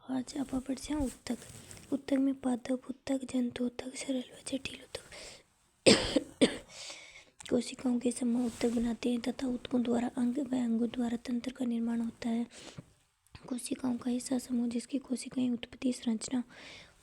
आज आप बढ़ते हैं उत्तक। उत्तक में पादप उत्तक, जंतु उत्तक, सरल व जटिल उत्तक कोशिकाओं के समूह उत्तक बनाते हैं तथा उत्तकों द्वारा अंग व अंगों द्वारा तंत्र का निर्माण होता है। कोशिकाओं का ऐसा समूह जिसकी कोशिकाएं उत्पत्ति, संरचना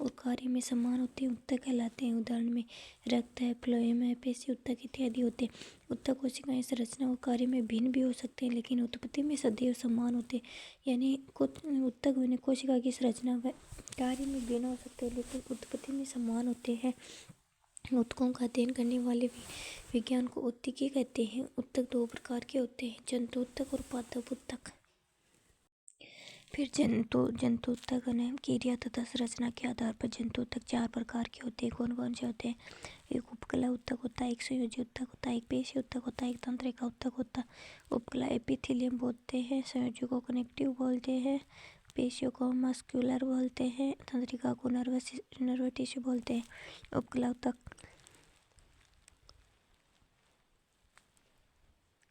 और कार्य में समान होते हैं उत्तक कहलाते हैं। उदाहरण में रक्त है, फ्लोएम है, पेशी उत्तक इत्यादि होते हैं। उत्तक कोशिकाएं संरचना और कार्य में भिन्न भी हो सकते हैं लेकिन उत्पत्ति में सदैव समान होते हैं। यानी उत्तक बने कोशिका की संरचना व कार्य में भिन्न हो सकते हैं लेकिन उत्पत्ति में समान होते हैं। उत्तकों का अध्ययन करने वाले विज्ञान को औत्तिकी कहते हैं। उत्तक दो प्रकार के होते हैं, जंतु उत्तक और पादप उत्तक। फिर जंतु उत्तक क्रिया तथा संरचना के आधार पर जंतु उत्तक चार प्रकार के होते हैं। कौन कौन से होते हैं? एक उपकला उत्तक होता है, एक संयोजी उत्तक होता है, एक पेशी उत्तक होता है, एक तंत्रिका उत्तक होता है। उपकला एपिथेलियम बोलते हैं, संयोजी को कनेक्टिव बोलते हैं, पेशियों को मस्कुलर बोलते हैं, तंत्रिका को नर्व टिश्यू बोलते हैं।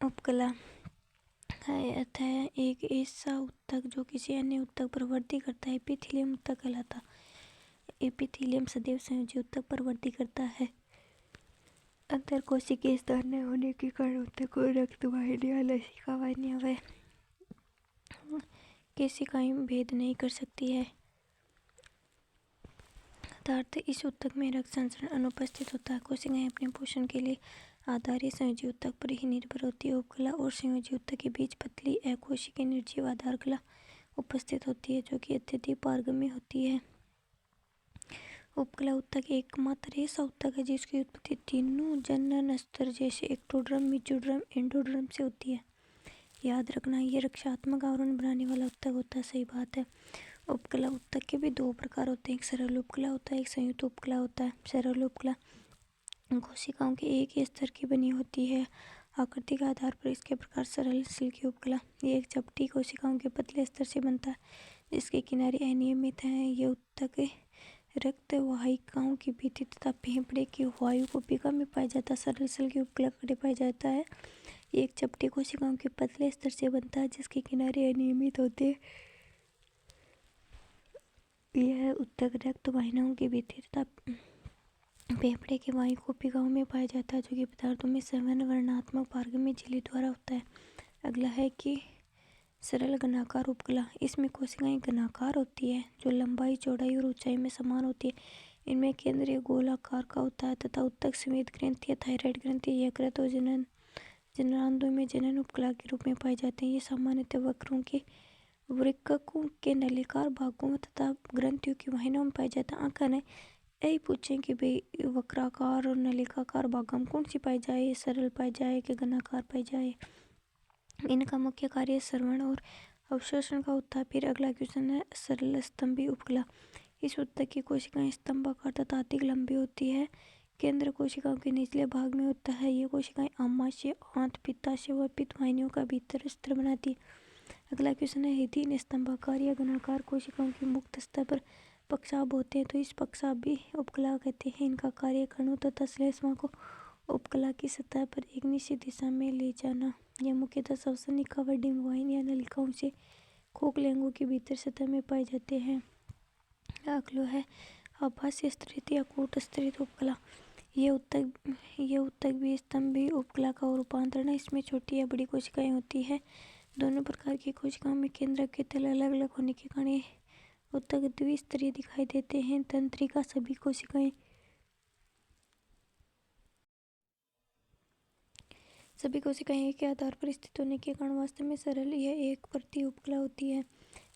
उपकला अतः एक ऐसा उत्तक जो किसी अन्य उत्तक पर वृद्धि करता है एपिथेलियम उत्तक कहलाता है। एपिथेलियम सदैव संयोजी उत्तक पर वृद्धि करता है। अंतर कोशिकीय स्थान न होने के कारण उत्तक को रक्त वाहिनियां, लसिका वाहिनियां व केशिकाएं भेद नहीं कर सकती है। अर्थात इस उत्तक में रक्त संचरण अनुपस्थित होता है। कोशिकाएं अपने पोषण के लिए आधारी संयोजी उत्तक पर ही निर्भर होती है। उपकला और संयोजी उत्तक के बीच पतली अकोशिकीय निर्जीव आधार कला उपस्थित होती है जो कि अत्यधिक पारगम्य होती है। उपकला उत्तक एकमात्र ऐसा उत्तक है जिसकी उत्पत्ति तीनों जनन स्तर जैसे एक्टोडर्म, मेसोडर्म, एंडोडर्म से होती है। याद रखना, ये रक्षात्मक आवरण बनाने वाला उत्तक होता है। सही बात है। उपकला उत्तक के भी दो प्रकार होते हैं, एक सरल उपकला होता है, एक संयुक्त उपकला होता है। सरल उपकला कोशिकाओं के एक ही स्तर की बनी होती है। आकृति के आधार पर इसके प्रकार सरल, सिल्की उपकला। ये एक चपटी कोशिकाओं के पतले स्तर से बनता है जिसके किनारे अनियमित हैं। ये उत्तक रक्त वाहिकाओं की भित्ति तथा फेफड़े की वायु कोशिका में पाया जाता है। सरल सिल्की उपकला कड़े पाया जाता है। ये एक चपटी कोशिकाओं के पतले स्तर से बनता है जिसके किनारे अनियमित होते हैं। यह उत्तक रक्त वाहिनियों की भित्ति तथा फेफड़े के वायु कोशिकाओं में पाया जाता है जो कि पदार्थों में सघन वर्णात्मक पारगम्य झिल्ली द्वारा होता है। अगला है कि सरल घनाकार उपकला। इसमें कोशिकाएं घनाकार होती है जो लंबाई, चौड़ाई और ऊंचाई में समान होती है। इनमें केंद्रीय गोलाकार का होता है तथा उत्तक स्वेद ग्रंथि या थायराइड ग्रंथि, यकृत और जननांगों में जनन उपकला के रूप में पाए जाते हैं। ये सामान्यतः वक्रों के वृक्कों के नलिकाकार भागों में तथा ग्रंथियों की वाहिनियों में पाए जाता है। अंकन यही पूछें कि भाई वक्राकार और नलिकाकार भागों में कौन सी पाई जाए, सरल पाई जाए कि घनाकार पाई जाए। इनका मुख्य कार्य श्रवण और अवशोषण का होता है। फिर अगला क्वेश्चन है सरल स्तंभी उपकला। इस उत्तक की कोशिकाएं स्तंभाकार तथा अधिक लंबी होती है। केंद्र कोशिकाओं के निचले भाग में होता है। ये कोशिकाएं आमाशय, आंत, पित्ताशय व पित्त वाहिनियों का भीतर स्तर बनाती है। अगला क्वेश्चन है यदि इन स्तंभाकार या घनाकार कोशिकाओं के मुक्त स्तर पर पक्षाभ होते हैं तो इस पक्षाभी उपकला कहते हैं। इनका कार्य कणों तथा श्लेष्मा को उपकला की सतह पर एक निश्चित दिशा में ले जाना। यह मुख्यतः श्वसनिका व डिंब वाहिनी या नलिकाओं से खोखले अंगों के भीतर सतह में पाए जाते हैं। अगला है आभासी स्तरित या कूट स्तरित उपकला। ये उत्तक भी स्तंभी उपकला का रूपांतरण है। इसमें छोटी या बड़ी कोशिकाएं होती है। दोनों प्रकार की कोशिकाओं में केंद्रक के तल अलग अलग होने के कारण उत्तक द्विस्तरीय दिखाई देते हैं। तंत्रिका सभी कोशिकाएं एक के आधार पर स्थित होने के कारण वास्तव में सरल यह एक परतीय उपकला होती है।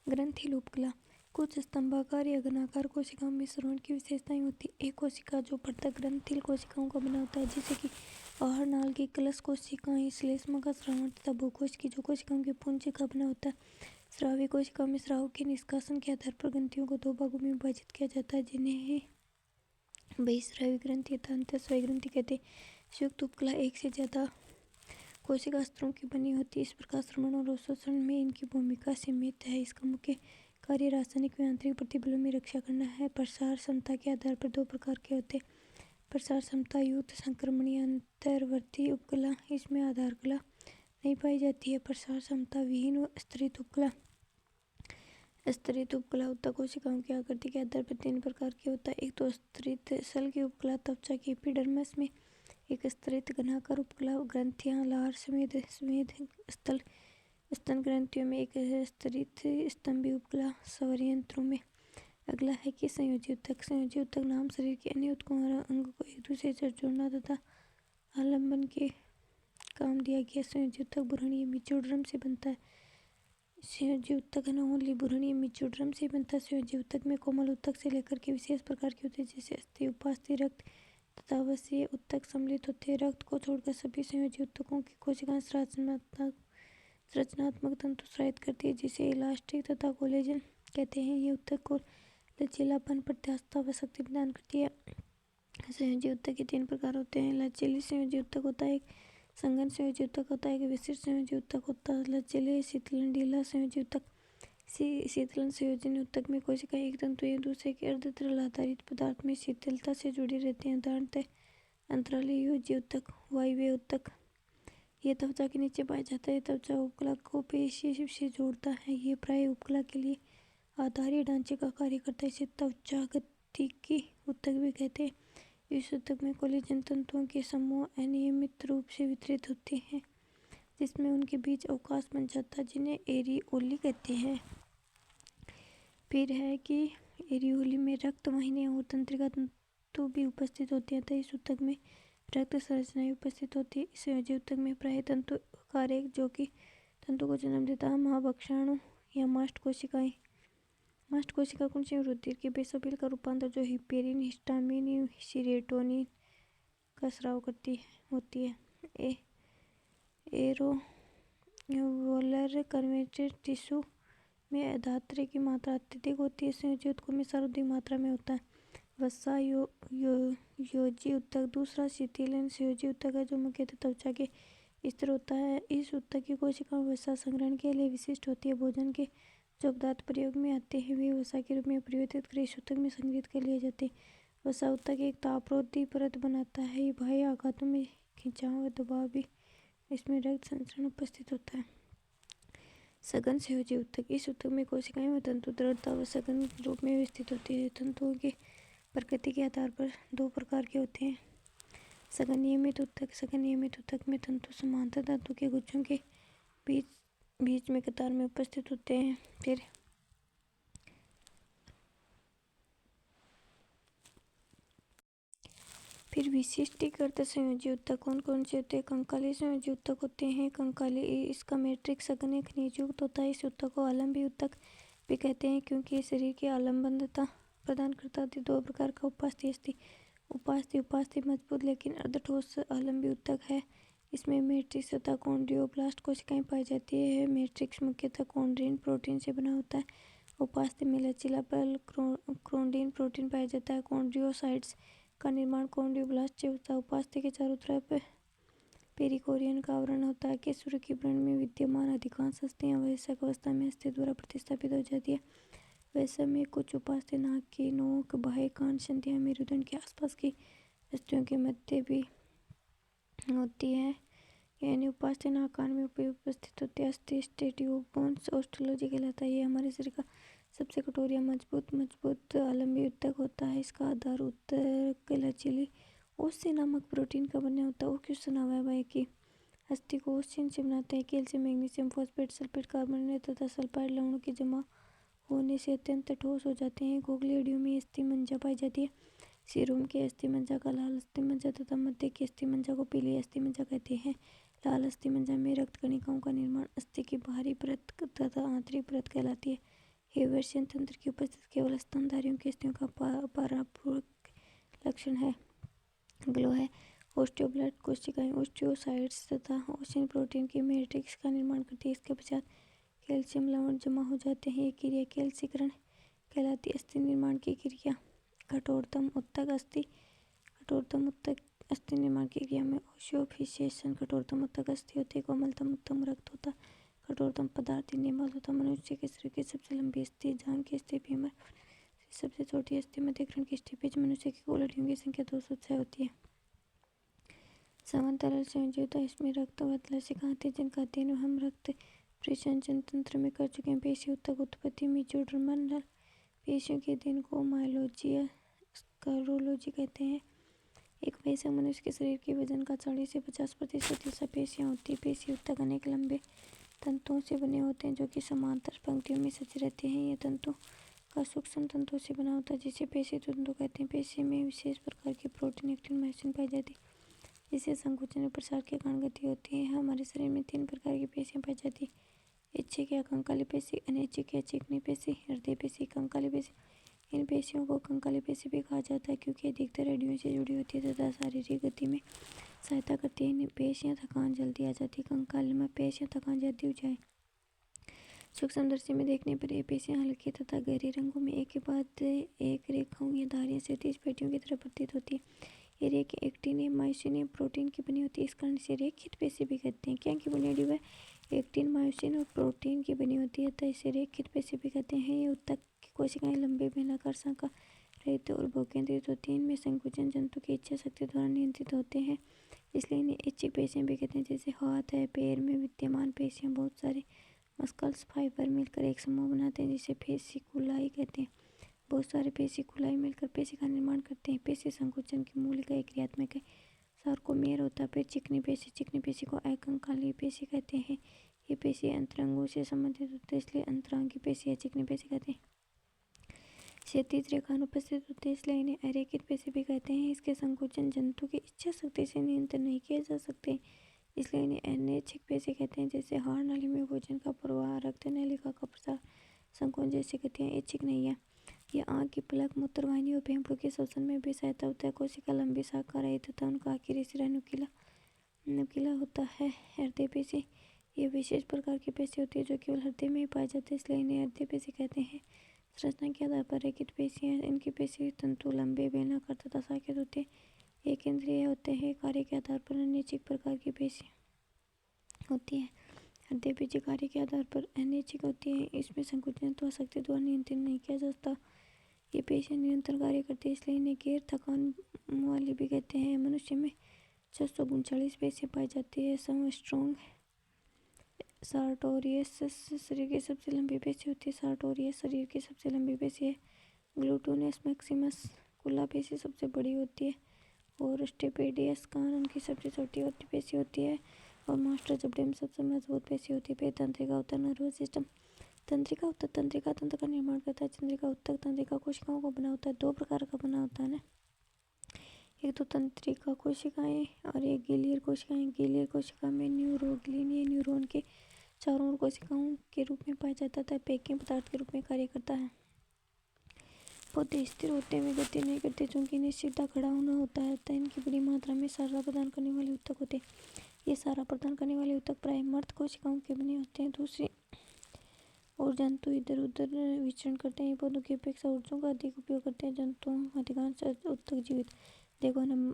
ग्रंथिल उपकला। कुछ स्तंभाकार या घनाकार कोशिकाओं में श्रवण की विशेषताएं होती है। एक कोशिका जो पृथक ग्रंथिल कोशिकाओं का बना होता है जैसे कि आहार नाल की कलश कोशिकाएं, श्लेष्मा का श्रवण तथा भूकोश की जो कोशिकाओं के पुंज का बना होता है। स्रावी कोशिकाओं में स्राव के निष्कासन के आधार पर ग्रंथियों को दो भागों में विभाजित किया जाता है जिन्हें बहिस्रावी ग्रंथि तथा अंतःस्रावी ग्रंथि कहते हैं। संयुक्त उपकला एक से ज्यादा कोशिका स्तरों की बनी होती है। इस प्रकार श्रवण और अवशोषण में इनकी भूमिका सीमित है। इसका मुख्य कार्य रासायनिक व यांत्रिक प्रतिबलों में रक्षा करना है। प्रसार क्षमता के आधार पर दो प्रकार के होते हैं, प्रसार क्षमता युक्त संक्रमणीय अंतर्वर्ती उपकला। इसमें आधार कला नहीं पाई जाती है। प्रसार क्षमता विहीन स्तरित उपकला। स्तरित उपकला उत्तक कोशिकाओं की आकृति के आधार पर 3 प्रकार की होता है। एक तो स्तरित सल की उपकला त्वचा की एपिडर्मिस में, एक स्तरित घनाकार उपकला ग्रंथियां लार समेत स्तन ग्रंथियों में, एक स्तरित स्तंभी उपकला स्वरयंत्रों में। अगला है कि संयोजी उत्तक। संयोजी उत्तक नाम शरीर के अन्य उत्तकों और अंगों को एक दूसरे से जोड़ना तथा आलम्बन के काम दिया गया। संयोजी उत्तक भ्रूणीय मेसोडर्म से बनता है। संयोजी उत्तक ओनली भ्रूणीय मेसोडर्म से बनता है। संयोजी उत्तक में कोमल उत्तक से लेकर के विशेष प्रकार के होते हैं, जैसे अस्थि, उपास्थि, रक्त तथा अवयवीय उत्तक सम्मिलित होते हैं। रक्त को छोड़कर सभी संयोजी उत्तकों की कोशिकाएं संरचनात्मक तंतु स्रावित करती है, जिसे इलास्टिक तथा कोलेजन कहते हैं। ये उत्तक को लचीलापन, प्रत्यास्थता व शक्ति प्रदान करती है। संयोजी उत्तक के 3 प्रकार होते हैं। लचीली संयोजी उत्तक होता है, एक संघन संयोजी उत्तक होता है, एक विशिष्ट संयोजी उत्तक होता है। लचीले शीतलन ढीला संयोजी उत्तक। शीतलन संयोजन उत्तक में कोशिकाएं एक तंतु या दूसरे के अर्धतरल आधारित पदार्थ में शीतलता से जुड़ी रहती हैं। उदाहरणतः अंतराली योजी उत्तक, वायवीय उत्तक। यह त्वचा के नीचे पाया जाता है। त्वचा उपकला को पेशी से जोड़ता है। ये प्राय उपकला के लिए आधारीय ढांचे का कार्य करता है। इसे त्वचागतिकी उत्तक भी कहते हैं। इस उत्तक में कोलेजन तंतुओं के समूह अनियमित रूप से वितरित होते हैं, जिसमें उनके बीच अवकाश बन जाता है, जिन्हें एरिओली कहते हैं। फिर है कि एरिओली में रक्त वाहिनियां और तंत्रिका तंतु भी उपस्थित होते हैं, अतः इस उत्तक में रक्त संरचनाएं उपस्थित होती है। इस संयोजी उत्तक में प्राय तंतु कार्य जो कि तंतु को जन्म देता है, महाभक्षाणु या मास्ट कोशिका कुंची वृद्धि के बेसोफिल का रूपांतर, जो हिपेरिन, हिस्टामिन, सीरोटोनिन का स्राव होती है। एरोवोलर कन्वर्टेड टिश्यू में धात्रे की मात्रा अत्यधिक होती है। संयोजी उत्तकों में सर्वाधिक मात्रा में होता है। वसा योजी उत्तक दूसरा शीतलन संयोजी उत्तक है, जो मुख्यतः त्वचा के स्तर होता है। इस उत्तक की कोशिकाएं वसा संग्रहण के लिए विशिष्ट होती है। भोजन के जो पदार्थ प्रयोग में आते हैं, वे वसा के रूप में परिवर्तित कर इस उत्तक में संग्रहित कर लिए जाते हैं। वसा उत्तक एक तापरोधी परत बनाता है। ये बाह्य आघातों में खिंचाव व दबाव भी इसमें रक्त संचरण उपस्थित होता है। सघन संयोजी उत्तक। इस उत्तक में कोशिकाएं व तंतु दृढ़ता व सघन रूप में व्यवस्थित होती है। तंतुओं की प्रकृति के आधार पर 2 प्रकार के होते हैं। सघन नियमित उत्तक। सघन नियमित उत्तक में तंतु समांतर तंतु के गुच्छों के बीच में कतार में उपस्थित होते हैं। फिर विशिष्टीकृत संयोजी उत्तक कौन कौन से होते हैं? कंकाली संयोजी उत्तक होते हैं। कंकाली इसका मैट्रिक्स सघन खनिजयुक्त होता है। इस उत्तक को आलम्बी उत्तक भी कहते हैं, क्योंकि ये शरीर की आलम्बनता प्रदान करता है। 2 प्रकार का उपास्थि अस्थि। उपास्थि मजबूत लेकिन अर्धठोस आलम्बी उत्तक है। इसमें मैट्रिक्स तथा कॉन्ड्रियोब्लास्ट कोशिकाएं पाई जाती है। मैट्रिक्स मुख्यतः कॉन्ड्रिन प्रोटीन से बना होता है। उपास्थि में लचीलापन कॉन्ड्रिन प्रोटीन पाया जाता है। कॉन्ड्रियोसाइट्स का निर्माण कॉन्ड्रियोब्लास्ट से होता है। उपास्थि के चारों तरफ पेरिकोरियन का आवरण होता है। केसुर की व्रण में विद्यमान अधिकांश अस्थियां वयस्क अवस्था में अस्थि द्वारा प्रतिस्थापित हो जाती है। वैसे में कुछ उपास्थि नाक की नोक, बाह्य कान, संधियां, मेरुदंड के आसपास की अस्थियों के मध्य भी होती है, यानी उपास्थि नाक कान में उपस्थित होती है। अस्थि स्टेटियो बोन्स ऑस्टियोलॉजी कहलाता है। ये हमारे शरीर का सबसे कठोर या मजबूत आलम्बी उत्तक होता है। इसका आधार उत्तक लचीली ओस्सिन नामक प्रोटीन का बना होता है। ओस्टिन अवयव की अस्थि को ओस्सिन से बनाते हैं। Calcium, magnesium, phosphate, sulphate, carbonate तथा सल्फाइड लवणों के जमा होने से अत्यंत ठोस हो जाते हैं। गोगली हड्डियों में अस्थि मज्जा पाई जाती है। सिरोम की अस्थि मज्जा का लाल अस्थि मज्जा तथा मध्य की अस्थि मज्जा को पीली अस्थि मज्जा कहते हैं। लाल अस्थि मज्जा में रक्त कणिकाओं का निर्माण अस्थि की बाहरी परत तथा आंतरिक परत कहलाती है। हेयरवेशन तंत्र की उपस्थिति केवल स्तनधारियों की अस्थियों का पारंपरिक लक्षण है। ग्लो है। ओस्टियोब्लास्ट कोशिकाएं ओस्टियोसाइट्स तथा ओस्टिन प्रोटीन की मैट्रिक्स का निर्माण करती है। इसके पश्चात कैल्शियम लवण जमा हो जाते हैं। ये क्रिया कैल्सीकरण कहलाती है। अस्थि निर्माण की क्रिया। कठोरतम उत्तक अस्थि निर्माण की क्रिया में ओसियोफिसेशन कठोरतम उत्तक अस्थि होती है। कोमलतम उत्तम रक्त होता है। कठोरतम पदार्थ निर्मल होता है। मनुष्य के शरीर की सबसे लंबी अस्थि जांघ की अस्थि, फीमर सबसे छोटी अस्थि मध्यग्रहण की अस्थि, बीच मनुष्य की कुल हड्डियों की संख्या 206 होती है। समांतराल संयोजी उत्तक। इसमें रक्त व लसिका आती है, जिनका अध्ययन हम रक्त प्रजनन तंत्र में कर चुके हैं। पेशी ऊतक उत्पत्ति मेसोडर्मल पेशियों के दिन को मायोलॉजी या स्क्लेरोलॉजी कहते हैं। एक वयस्क मनुष्य के शरीर के वजन का 40 से 50% हिस्सा पेशियाँ होती हैं। पेशी ऊतक अनेक लंबे तंतुओं से बने होते हैं जो कि समांतर पंक्तियों में सजे रहते हैं। यह तंतु का सूक्ष्म तंतुओं से बना होता है जिसे पेशी तंतु कहते हैं। पेशी में विशेष प्रकार की प्रोटीन एक्टिन मायोसिन पाई जाती है जिससे संकुचन और प्रसार के कारण गति होती है। हमारे शरीर में 3 प्रकार की पेशियाँ पाई जाती है: ऐच्छिक या कंकाली पेशी, अनैच्छिक या चिकनी पेशी, हृदय पेशी। कंकाली पेशी, इन पेशियों को कंकाली पेशी भी कहा जाता है क्योंकि अधिकतर हड्डियों से जुड़ी होती है तथा शारीरिक गति में सहायता करती है। इन पेशियाँ थकान जल्दी आ जाती है। कंकाल में पेशियाँ थकान जल्दी हो जाए। सूक्ष्मदर्शी में देखने पर ये पेशियाँ हल्की तथा गहरे रंगों में एक के बाद एक रेखाओं या धारियों से तेज पेटियों की तरह प्रतीत होती है। ये रेखा एक्टिन या मायोसिन या प्रोटीन की बनी होती है। इस कारण इसे रेखित पेशी भी कहते हैं। क्या की बुनियादी वह एक्टिन, मायोसिन और प्रोटीन की बनी होती है अतः इसे रेखित पेशी भी कहते हैं। ये ऊतक की कोशिकाएं लंबे बेलनाकार शाखा रहित और बहुकेंद्रित होती हैं। इनमें संकुचन जंतु की इच्छा शक्ति द्वारा नियंत्रित होते हैं इसलिए इन्हें ऐच्छिक पेशियाँ भी कहते हैं। जैसे हाथ है, पैर में विद्यमान पेशियाँ बहुत सारे मस्कल्स फाइबर मिलकर एक समूह बनाते हैं जिसे पेशिकुलाई कहते हैं। बहुत सारे पेशिकुलाई मिलकर पेशी का निर्माण करते हैं। पेशी संकुचन की मूल इकाई क्रियात्मक है। सार्कोमेर होता है। फिर चिकनी पेशी को अकंकाली पेशी कहते हैं। ये पेशी अंतरंगों से संबंधित होते हैं इसलिए अंतरंगी पेशी या चिकनी पेशी कहते हैं। क्षैतिज रेखा अनुपस्थित होते हैं इसलिए इन्हें अरेखित पेशी भी कहते हैं। इसके संकुचन जंतु की इच्छा शक्ति से नियंत्रण नहीं किया जा सकते इसलिए इन्हें अनैच्छिक पेशी कहते हैं। जैसे हाड़ नाली में भोजन का प्रवाह, रक्त नलिका का प्रसार, संकोचन जैसी गतियाँ ऐच्छिक नहीं है। यह आँख की पलक, मूत्रवाहिनी और फेफड़ों के श्वसन में भी सहायता होता है। कोशिका लंबी शाखा रहित तथा उनका आखिरी सिरा नुकीला होता है। हृदय पेशी, यह विशेष प्रकार की पेशी होती है जो केवल हृदय में ही पाई जाती है इसलिए इन्हें हृदय पेशी कहते हैं। संरचना के आधार पर रेखित पेशियाँ, इनकी पेशी तंतु लंबे, बेलनाकार तथा शाखित होते हैं। एक केंद्रीय होते हैं। कार्य के आधार पर अनैच्छिक प्रकार की पेशी होती है। हृदय पेशी कार्य के आधार पर अनैच्छिक होती है। इसमें संकुचन अथवा शक्ति द्वारा नियंत्रण नहीं किया जा सकता। ये पेशियाँ निरंतर कार्य करती है इसलिए इन्हें गैर थकान वाली भी कहते हैं। मनुष्य में 639 पेशियाँ पाई जाती है। स्ट्रोंग सार्टोरियस शरीर की सबसे लंबी पेशी होती है। सार्टोरियस शरीर की सबसे लंबी पेशी है। ग्लूटोनस मैक्सिमस कुल्ला पेशी सबसे बड़ी होती है और स्टेपेडियस कान की सबसे छोटी पेशी होती है और मास्टर जबड़े में सबसे मजबूत पेशी होती है। तंत्रिका ऊतक नर्वस सिस्टम। तंत्रिका ऊतक तंत्रिका तंत्र का निर्माण करता है। तंत्रिका ऊतक तंत्रिका कोशिकाओं का बना होता है। 2 प्रकार का बना होता है ना, एक तो तंत्रिका कोशिकाएं और एक गिलियर कोशिकाएं। गिलियर कोशिका में न्यूरोग्लिन ये न्यूरॉन के चारों ओर कोशिकाओं के रूप में पाया जाता है। पैकिंग पदार्थ के रूप में कार्य करता है। पौधे स्थिर होते हुए गति नहीं करते चूंकि इन्हें सीधा खड़ा होना होता है अतः इनकी बड़ी मात्रा में सारा प्रदान करने वाले ऊतक होते हैं। ये सारा प्रदान करने वाले ऊतक प्राय मर्द कोशिकाओं के बने होते हैं। दूसरी और जंतु इधर उधर विचरण करते हैं। पौधों की अपेक्षा ऊर्जाओं का अधिक उपयोग करते हैं। जंतुओं अधिकांश ऊतक जीवित देखो न,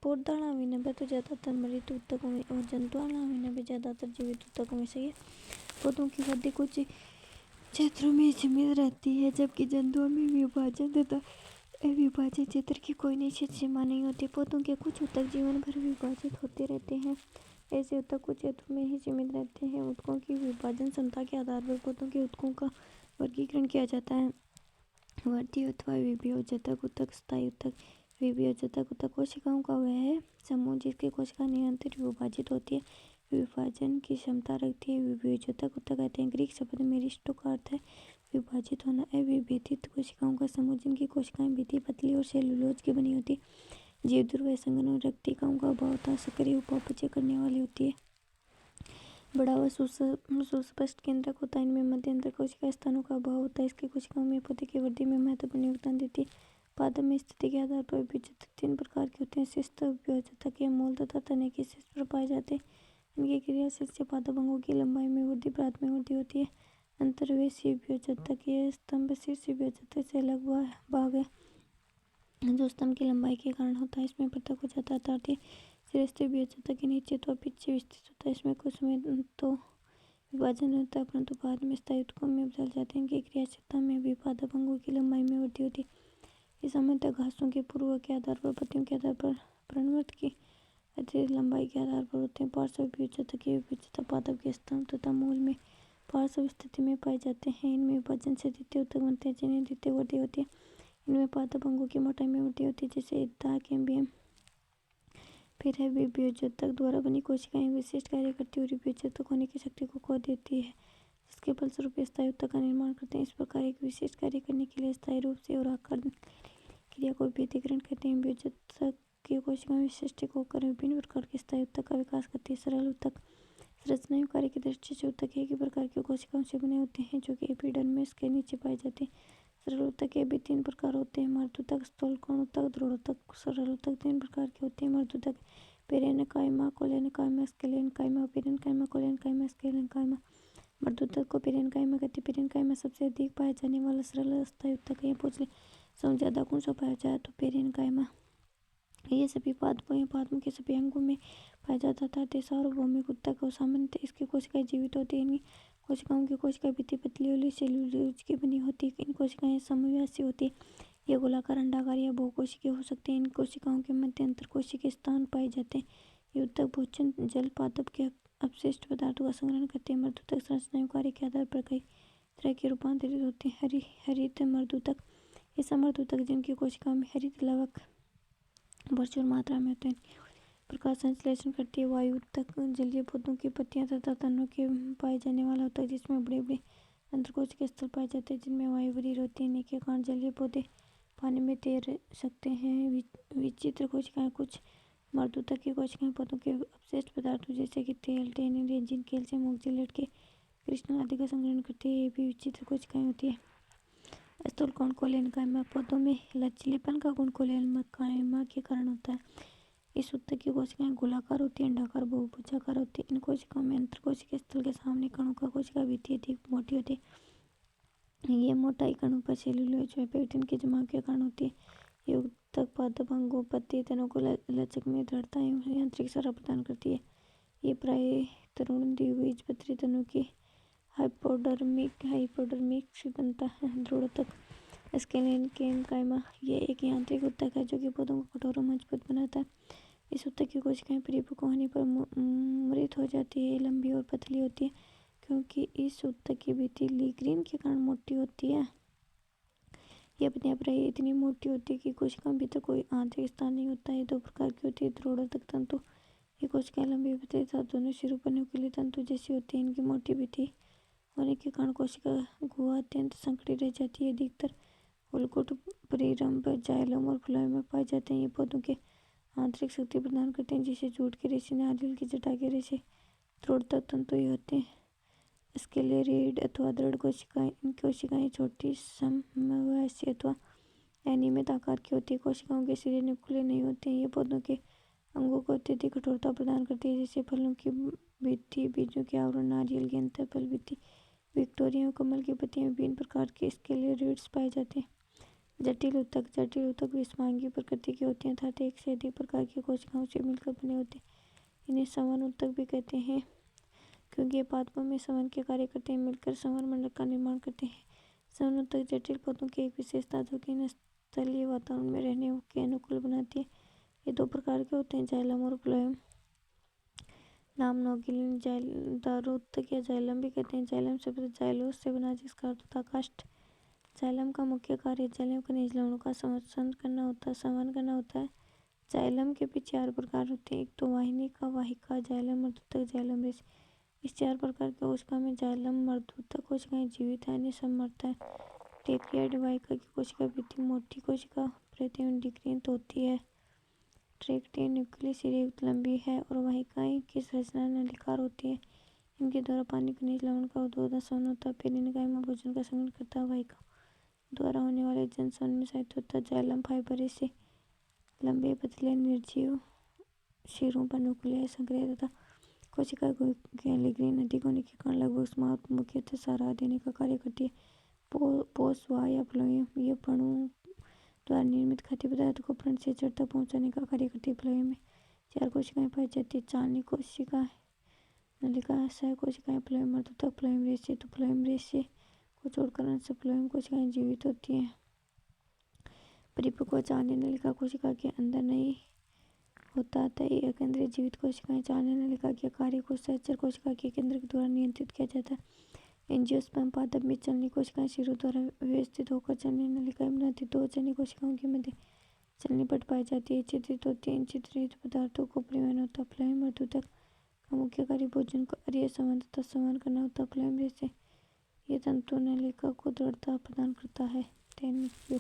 पौधा विनब तो ज़्यादातर मृत ऊतकों में और जंतुओं विनब ज़्यादातर जीवित ऊतकों में से है। पौधों की वृद्धि कुछ क्षेत्रों में सीमित रहती है जबकि जंतुओं में विभाजन तथा अविभाजित क्षेत्र की कोई निश्चित सीमा नहीं होती। पौधों के कुछ ऊतक जीवन भर विभाजित होते रहते हैं। ऐसे ऊतक कुछ क्षेत्रों में ही सीमित रहते हैं। ऊतकों की विभाजन क्षमता के आधार पर पौधों के ऊतकों का वर्गीकरण किया जाता है। वर्ती अथवा विभाजक ऊतक, स्थायी ऊतक। विभाजक ऊतक कोशिकाओं का वह समूह जिसकी कोशिका निरंतर विभाजित होती है, विभाजन की क्षमता रखती है। विभाजक ऊतक कहते हैं। ग्रीक शब्द मेरिस्टो का अर्थ है विभाजित होना। अविभेदित कोशिकाओं का समूह जिनकी कोशिकाएं भित्ति पतली और सेलुलोज की बनी होती है। जीव ध्रुव संघन और रक्तिकाओं का अभाव था। सक्रिय उपापचय करने वाली होती है। बड़ा व सुस्पष्ट केंद्रक होता है। इनमें मध्यंतर कोशिका स्थानों का अभाव होता है। इसकी कोशिकाओं में पौधे की वृद्धि में महत्वपूर्ण योगदान देती है। पादप में स्थिति के आधार पर विभाजक 3 प्रकार के होते हैं। शिस्त विभाजक या मूल तथा तने के शीर्ष पर पाए जाते हैं। इनकी क्रियाशील से पादप अंगों की लंबाई में वृद्धि, प्राथमिक वृद्धि होती है। अंतर्वेशी विभाजक यह स्तंभ शीर्ष विभाजक से अलग भाग है जो स्तंभ की लंबाई के कारण होता है। इसमें पृथक हो जाता है अर्थात श्रेष्ठ विभाजक के नीचे तो पीछे विस्तृत होता है। इसमें कुछ में तो विभाजन होता है परंतु बाद में स्थायी ऊतकों में बदल जाते हैं। इनकी क्रियाशीलता में भी पादप अंगों की लंबाई में वृद्धि होती है। ये सामान्यतः घासों के पूर्व के आधार पर, पत्तियों के आधार पर, पर्णवृत्त की अतिरिक्त लंबाई के आधार पर होते हैं। पार्श्व विभाजक की विभाजकता पादप के स्तंभ तथा मूल में पार्श्व स्थिति में पाए जाते हैं। इनमें विभाजन से द्वितीय ऊतक बनते हैं जिन्हें द्वितीय वृद्धि होती है। इनमें पादप अंगों की मोटाई में वृद्धि होती है जैसे दाह कैम्बियम। फिर है विभेदोतक द्वारा बनी कोशिकाएं विशिष्ट कार्य करती हुई विभेदोतक होने की शक्ति को खो देती है, जिसके फलस्वरूप स्थायी ऊतक का निर्माण करते हैं। इस प्रकार एक विशिष्ट कार्य करने के लिए स्थायी रूप से और आकार क्रिया को विभेदीकरण कहते हैं। विभेदोतक की कोशिकाएं विशिष्ट होकर विभिन्न प्रकार के स्थायी ऊतक का विकास करती है। सरल ऊतक संरचना एवं कार्य की दृष्टि से ऊतक एक ही प्रकार की कोशिकाओं से बने होते हैं जो कि एपिडर्मिस के नीचे पाए जाते हैं। सरल ऊतक के भी 3 प्रकार होते हैं: मर्दूतक, स्थूलकोण ऊतक, दृढ़ोतक। सरल ऊतक 3 प्रकार के होते हैं: मर्दूतक parenchyma, collenchyma, sclerenchyma. Parenchyma, collenchyma, sclerenchyma. मर्दूतक को पेरेन्काइमा कहते हैं। पेरेन्काइमा सबसे अधिक पाया जाने वाला सरल अस्थायी ऊतक है। यह पूछ ले सबसे ज्यादा कौन सा पाया जाए तो पेरेन्काइमा। ये सभी पादपों या पादपों के सभी अंगों में पाया जाता था। सार्वभौमिक ऊतक और सामान्यतः इसकी कोशिकाएं जीवित होती हैं। इनकी कोशिकाओं की कोशिका भित्ति पतली और सेल्यूलोज की बनी होती है। इन कोशिकाएं समव्यासी होती है। ये गोलाकार, अंडाकार या बहुकोशिकीय हो सकते हैं। इन कोशिकाओं के मध्य अंतरकोशिकीय स्थान पाए जाते हैं। ये ऊतक भोजन जल पादप के अपशिष्ट पदार्थों का संग्रहण करते हैं। मर्दूतक संरचना कार्य के आधार पर कई तरह के रूपांतरित होते हैं। हरित मर्दूतक ये समर्दूतक जिनकी कोशिकाओं में हरित लवक प्रचुर मात्रा में होते हैं। प्रकाश संश्लेषण करती है। वायु ऊतक जलीय पौधों की पत्तियां तथा तनों के पाए जाने वाला होता है जिसमें बड़े बड़े अंतरकोशिकीय स्थल पाए जाते हैं जिनमें वायु भरी रहती है। इन्हीं के कारण जलीय पौधे पानी में तैर सकते हैं। विचित्र कोशिकाएं कुछ मर्दूतक की कोशिकाएं पौधों के अपशिष्ट पदार्थों जैसे कि तेल, टेनिन, रेजिन, कैल्शियम ऑक्जेलेट के क्रिस्टल आदि का संग्रहण करती है। ये भी विचित्र कोशिकाएं होती है। स्थूलकोण कोलेनकाइमा पौधों में लचीलेपन का गुण कोलेनकाइमा के कारण होता है। इस ऊतक की कोशिकाएं गोलाकार होती है, अंडाकार, बहुभुजाकार होती है। इन कोशिकाओं में अंतरकोशिकीय स्थल के सामने कणों का कोशिका भित्ति अधिक मोटी होती है। ये मोटाई कणों पर सेल्यूलोज व पेक्टिन के जमाव के कारण होती है। ये ऊतक पादप अंगों, पत्ती, तनों को लचक में दृढ़ता एवं यांत्रिक सहारा प्रदान करती है। ये प्राय तरुण द्विबीजपत्री तनों की हाइपोडर्मिक से बनता है। दृढ़ोतक स्क्लेरेन्काइमा ये एक यांत्रिक ऊतक है जो कि पौधों को कठोर और मजबूत बनाता है। इस ऊतक की कोशिकाएं परिपक्व होने पर मृत हो जाती है। लंबी और पतली होती है क्योंकि इस ऊतक की भित्ति लिग्रीन के कारण मोटी होती है। यह अपने आप प्राय इतनी मोटी होती है कि कोशिकाओं भीतर कोई आंतरिक स्थान नहीं होता है। 2 प्रकार की होती है: दृढ़ोतक तंतु ये कोशिकाएं लंबी पतली तथा दोनों सिरों पर न्यूक्लियर तंतु जैसी होती है। इनकी मोटी भित्ति होने के कारण कोशिका गुहा अत्यंत संकरी रह जाती है। अधिकतर उलकुट परिरंभ जाइलम और फ्लोएम में पाए जाते हैं। ये पौधों के आंतरिक शक्ति प्रदान करते हैं जिसे जूट के रेशे, नारियल की जटा के रेशे दृढ़ोतक तंतु ही होते हैं। स्क्लेरेड अथवा दृढ़ कोशिकाएं इन कोशिकाएं छोटी, समव्यासी अथवा अनियमित आकार की होती है। कोशिकाओं के सिरे न्यूक्लियर नहीं होते हैं। ये पौधों के अंगों को अत्यधिक कठोरता प्रदान करती है जैसे फलों की भित्ति, बीजों के आवरण, नारियल की अंतःफल भित्ति, विक्टोरिया कमल की पत्तियां। विभिन्न प्रकार के स्क्लेरेड्स पाए जाते हैं। जटिल ऊतक विषमांगी प्रकृति के होते हैं अर्थात एक से अधिक प्रकार की कोशिकाओं से मिलकर बने होते हैं। इन्हें संवहन ऊतक भी कहते हैं क्योंकि ये पादपों में संवहन के कार्य करते हैं, मिलकर संवहन मंडल का निर्माण करते हैं। संवहन ऊतक जटिल पौधों की एक विशेषता जो कि इन्हें स्थलीय वातावरण में रहने के अनुकूल बनाती है। ये 2 प्रकार के होते हैं: जाइलम और फ्लोएम। नाम नोगिलिन दृढ़ोतक या जाइलम भी कहते हैं। जाइलम शब्द जाइलोस से बना जिसका अर्थ होता है काष्ठ। जाइलम का मुख्य कार्य जलीय खनिज लवणों का संवहन करना होता है। जाइलम के भी 4 प्रकार होते हैं: एक तो वाहिनी वाहिका जाइलम, मर्दूतक, जाइलम रेशे। इस 4 प्रकार की कोशिका में जाइलम मर्दूतक कोशिकाएं जीवित है, अन्य सब मरता है। ट्रेकियाइड वाहिका की कोशिका भित्ति मोटी कोशिका प्रति डिग्रीत होती है। ट्रेक्टियन न्यूक्लियस सिरे लंबी है और वाहिकाएं की संरचना नलिकाकार होती है। इनके द्वारा पानी, खनिज लवण का उद्गम होता है। पेरेन्काइमा भोजन का संग्रहण करता है। वाहिका द्वारा होने वाले जन संवहन में सहायता होता है। जाइलम फाइबर रेशे लंबे, पतले, निर्जीव सिरों पर न्यूक्लियर संग्रह तथा कोशिका लिग्रीन अधिक होने के कारण लगभग समाप्त मुख्यतः सहारा देने का कार्य करती है। पोषवाह या फ्लोएम ये प्रणों द्वारा निर्मित खाद्य पदार्थ को प्रण से जड़ तक पहुंचाने का कार्य करती है। फ्लोएम में 4 कोशिकाएं पाई जाती है: चालनी कोशिका, नलिका सह कोशिकाएं, फ्लोएम मर्दूतक, फ्लोएम रेशे। तो फ्लोएम रेशे को छोड़कर अन्य फ्लोएम कोशिकाएं जीवित होती हैं। परिपक्व चालनी नलिका कोशिका के अंदर नहीं होता अतः ये अकेंद्रीय जीवित कोशिकाएं। चालनी नलिका के कार्य को सहचर कोशिका के केंद्र के द्वारा नियंत्रित किया जाता है। एंजियोस्पर्म पादप में चलनी कोशिकाएं शिरों द्वारा व्यवस्थित होकर चलनी नलिकाएं बनाती। दो चलनी कोशिकाओं के मध्य चलनी पट पाई जाती है, चित्रित होती है। इन चित्रित पदार्थों को परिवहन होता है। फ्लोएम और ऊतक का मुख्य कार्य भोजन को अरिय संवहन तथा संवहन करना होता है। फ्लोएम जैसे ये तंतु नलिका को दृढ़ता प्रदान करता है। Thank you.